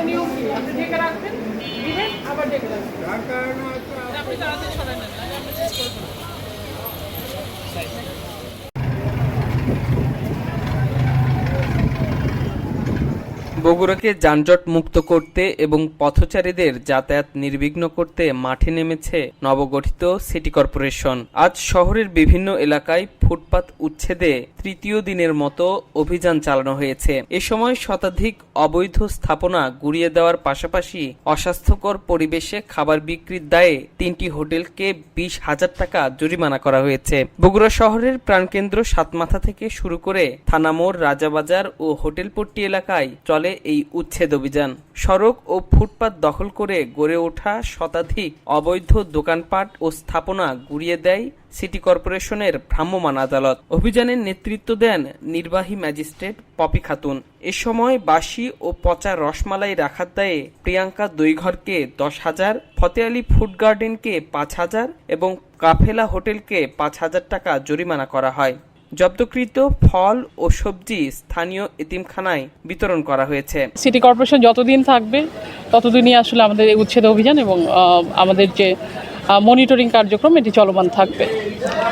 নিয়ম কি, আপনি ঢেকে রাখবেন, দিবেন, আবার ঢেকে রাখবেন। আপনি তাড়াতাড়ি সরাই নেন, আমি চেঞ্জ করে ফেলবো। বগুড়াকে যানজট মুক্ত করতে এবং পথচারীদের যাতায়াত নির্বিঘ্ন করতে মাঠে নেমেছে নবগঠিত সিটি কর্পোরেশন। আজ শহরের বিভিন্ন এলাকায় ফুটপাত উচ্ছেদে তৃতীয় দিনের মতো অভিযান চালানো হয়েছে। এ সময় শতাধিক অবৈধ স্থাপনা গুড়িয়ে দেওয়ার পাশাপাশি অস্বাস্থ্যকর পরিবেশে খাবার বিক্রির দায়ে 3টি হোটেলকে 20,000 টাকা জরিমানা করা হয়েছে। বগুড়া শহরের প্রাণকেন্দ্র সাতমাথা থেকে শুরু করে থানামোড়, রাজাবাজার ও হোটেলপট্টি এলাকায় চলে এই উচ্ছেদ অভিযান। সড়ক ও ফুটপাত দখল করে গড়ে ওঠা শতাধিক অবৈধ দোকানপাট ও স্থাপনা গুড়িয়ে দেয় সিটি কর্পোরেশনের ভ্রাম্যমাণ আদালত। অভিযানের নেতৃত্ব দেন নির্বাহী ম্যাজিস্ট্রেট পপি খাতুন। এ সময় বাসি ও পচা রসমালাই রাখার দায়ে প্রিয়াঙ্কা দইঘরকে 10,000, ফতে আলী ফুড গার্ডেনকে 5,000 এবং কাফেলা হোটেলকে 5,000 টাকা জরিমানা করা হয়। জব্দকৃত ফল ও সবজি স্থানীয় এতিমখানায় বিতরণ করা হয়েছে। সিটি কর্পোরেশন যতদিন থাকবে ততদিনই আসলে আমাদের এই উচ্ছেদ অভিযান এবং আমাদের যে মনিটরিং কার্যক্রম এটি চলমান থাকবে।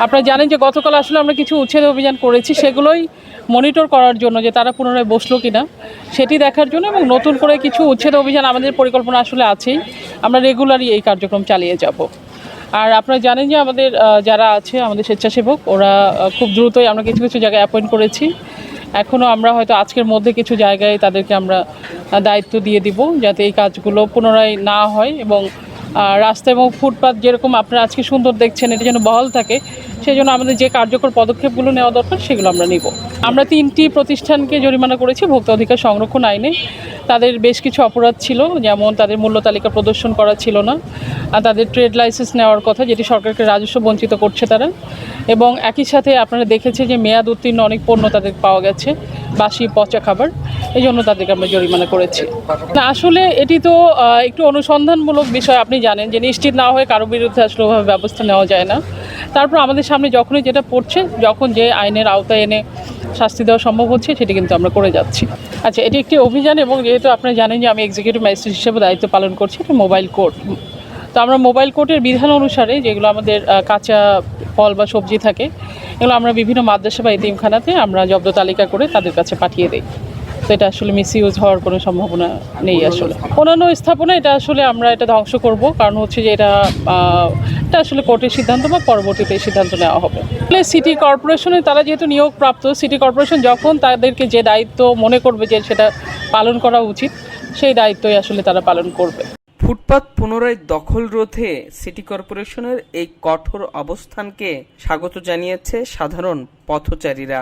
আপনারা জানেন যে গতকাল আসলে আমরা কিছু উচ্ছেদ অভিযান করেছি, সেগুলোই মনিটর করার জন্য যে তারা পুনরায় বসলো কিনা সেটি দেখার জন্য, এবং নতুন করে কিছু উচ্ছেদ অভিযান আমাদের পরিকল্পনা আসলে আছেই। আমরা রেগুলারই এই কার্যক্রম চালিয়ে যাব। আর আপনারা জানেন যে আমাদের যারা আছে আমাদের স্বেচ্ছাসেবক, ওরা খুব দ্রুতই আমরা কিছু কিছু জায়গায় অ্যাপয়েন্ট করেছি। এখনও আমরা হয়তো আজকের মধ্যে কিছু জায়গায় তাদেরকে আমরা দায়িত্ব দিয়ে দিব যাতে এই কাজগুলো পুনরায় না হয়, এবং রাস্তা এবং ফুটপাত যেরকম আপনারা আজকে সুন্দর দেখছেন এটা যেন বহাল থাকে, সেই জন্য আমাদের যে কার্যকর পদক্ষেপগুলো নেওয়া দরকার সেগুলো আমরা নিব। আমরা 3টি প্রতিষ্ঠানকে জরিমানা করেছি ভোক্তা অধিকার সংরক্ষণ আইনে। তাদের বেশ কিছু অপরাধ ছিল, যেমন তাদের মূল্য তালিকা প্রদর্শন করা ছিল না, আর তাদের ট্রেড লাইসেন্স নেওয়ার কথা যেটি সরকারকে রাজস্ব বঞ্চিত করছে তারা, এবং একই সাথে আপনারা দেখেছেন যে মেয়াদ উত্তীর্ণ অনেক পণ্য তাদের পাওয়া গেছে, বাসি পচা খাবার, এই জন্য তাদেরকে আমরা জরিমানা করেছি। না, আসলে এটি তো একটু অনুসন্ধানমূলক বিষয়। আপনি জানেন যে নিশ্চিত না হয়ে কারো বিরুদ্ধে আসলে ওভাবে ব্যবস্থা নেওয়া যায় না। তারপর আমাদের সামনে যখনই যেটা পড়ছে, যখন যে আইনের আওতায় এনে শাস্তি দেওয়া সম্ভব হচ্ছে সেটি কিন্তু আমরা করে যাচ্ছি। আচ্ছা, এটি একটি অভিযান, এবং যেহেতু আপনারা জানেন যে আমি এক্সিকিউটিভ ম্যাজিস্ট্রেট হিসেবে দায়িত্ব পালন করছি, এটা মোবাইল কোর্ট। তো আমরা মোবাইল কোর্টের বিধান অনুসারে যেগুলো আমাদের কাঁচা ফল বা সবজি থাকে, এগুলো আমরা বিভিন্ন মাদ্রাসা বা এতিমখানাতে আমরা জব্দ তালিকা করে তাদের কাছে পাঠিয়ে দিই। তো এটা আসলে মিসইউজ হওয়ার কোনো সম্ভাবনা নেই। আসলে অন্যান্য স্থাপনা এটা আসলে আমরা এটা ধ্বংস করব, কারণ হচ্ছে যে এটা আসলে কোর্টের সিদ্ধান্ত বা পরবর্তীতে সিদ্ধান্ত নেওয়া হবে। সিটি কর্পোরেশনে তারা যেহেতু নিয়োগপ্রাপ্ত, সিটি কর্পোরেশন যখন তাদেরকে যে দায়িত্ব মনে করবে যে সেটা পালন করা উচিত, সেই দায়িত্বই আসলে তারা পালন করবে। ফুটপাত পুনরায় দখল রোধে সিটি কর্পোরেশনের এই কঠোর অবস্থানকে স্বাগত জানিয়েছে সাধারণ পথচারীরা।